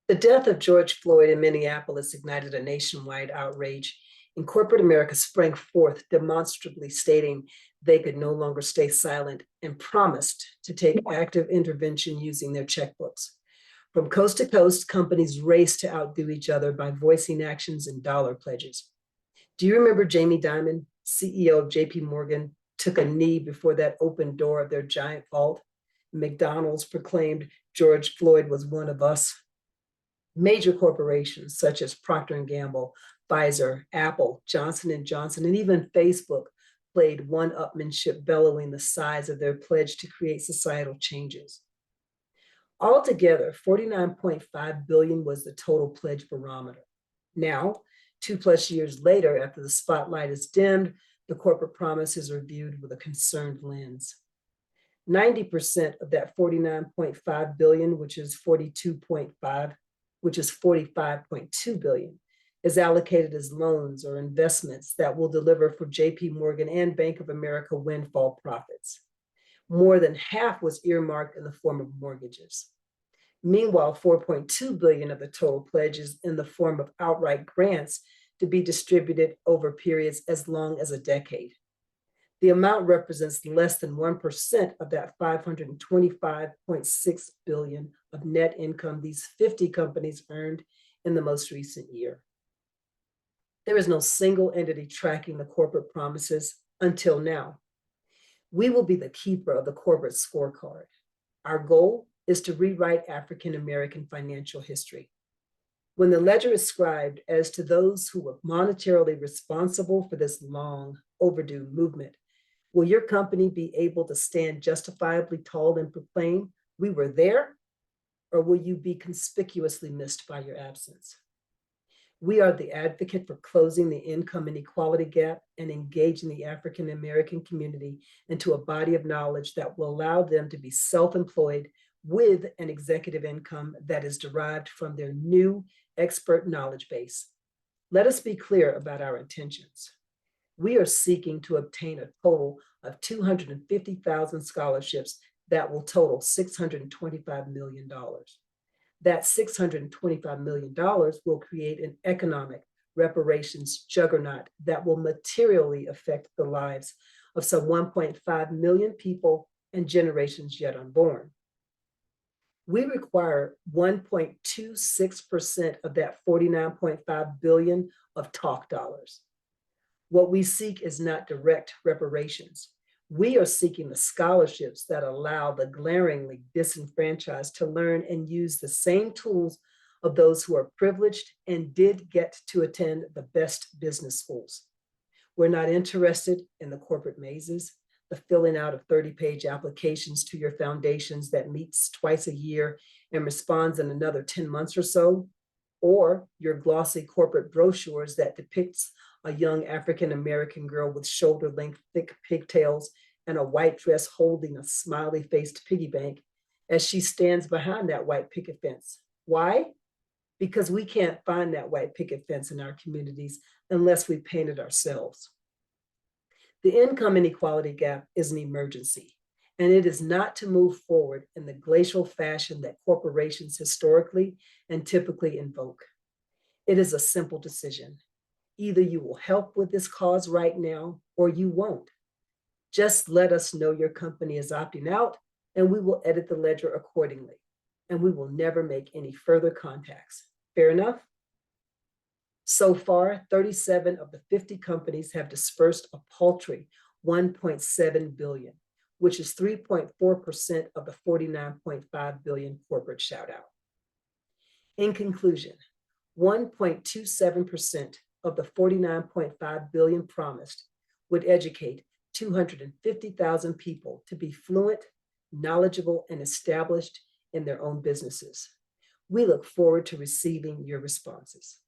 The death of George Floyd in Minneapolis ignited a nationwide outrage, and corporate America sprang forth, demonstrably stating they could no longer stay silent and promised to take active intervention using their checkbooks. From coast to coast, companies raced to outdo each other by voicing actions and dollar pledges. Do you remember Jamie Dimon, CEO of JP Morgan, took a knee before that open door of their giant vault? McDonald's proclaimed George Floyd was one of us. Major corporations such as Procter and Gamble, Pfizer, Apple, Johnson and Johnson, and even Facebook played one-upmanship, bellowing the size of their pledge to create societal changes. Altogether, 49.5 billion was the total pledge barometer. Now, 2+ years later, after the spotlight is dimmed, the corporate promise is reviewed with a concerned lens. 90% of that 49.5 billion, which is 45.2 billion, is allocated as loans or investments that will deliver for JP Morgan and Bank of America windfall profits. More than half was earmarked in the form of mortgages. Meanwhile, 4.2 billion of the total pledge is in the form of outright grants to be distributed over periods as long as a decade. The amount represents less than 1% of that 525.6 billion of net income these 50 companies earned in the most recent year. There is no single entity tracking the corporate promises until now. We will be the keeper of the corporate scorecard. Our goal is to rewrite African American financial history. When the ledger is scribed as to those who were monetarily responsible for this long overdue movement, will your company be able to stand justifiably tall and proclaim, "We were there," or will you be conspicuously missed by your absence? We are the advocate for closing the income inequality gap and engaging the African American community into a body of knowledge that will allow them to be self-employed with an executive income that is derived from their new expert knowledge base. Let us be clear about our intentions. We are seeking to obtain a total of 250,000 scholarships that will total $625 million. That $625 million will create an economic reparations juggernaut that will materially affect the lives of some 1.5 million people and generations yet unborn. We require 1.26% of that 49.5 billion of talk dollars. What we seek is not direct reparations. We are seeking the scholarships that allow the glaringly disenfranchised to learn and use the same tools of those who are privileged and did get to attend the best business schools. We're not interested in the corporate mazes, the filling out of 30-page applications to your foundations that meets twice a year and responds in another 10 months or so, or your glossy corporate brochures that depicts a young African-American girl with shoulder-length thick pigtails and a white dress holding a smiley-faced piggy bank as she stands behind that white picket fence. Why? Because we can't find that white picket fence in our communities unless we paint it ourselves. The income inequality gap is an emergency, and it is not to move forward in the glacial fashion that corporations historically and typically invoke. It is a simple decision. Either you will help with this cause right now or you won't. Just let us know your company is opting out and we will edit the ledger accordingly, and we will never make any further contacts. Fair enough? So far, 37 of the 50 companies have dispersed a paltry 1.7 billion, which is 3.4% of the 49.5 billion corporate shout out. In conclusion, 1.27% of the 49.5 billion promised would educate 250,000 people to be fluent, knowledgeable, and established in their own businesses. We look forward to receiving your responses.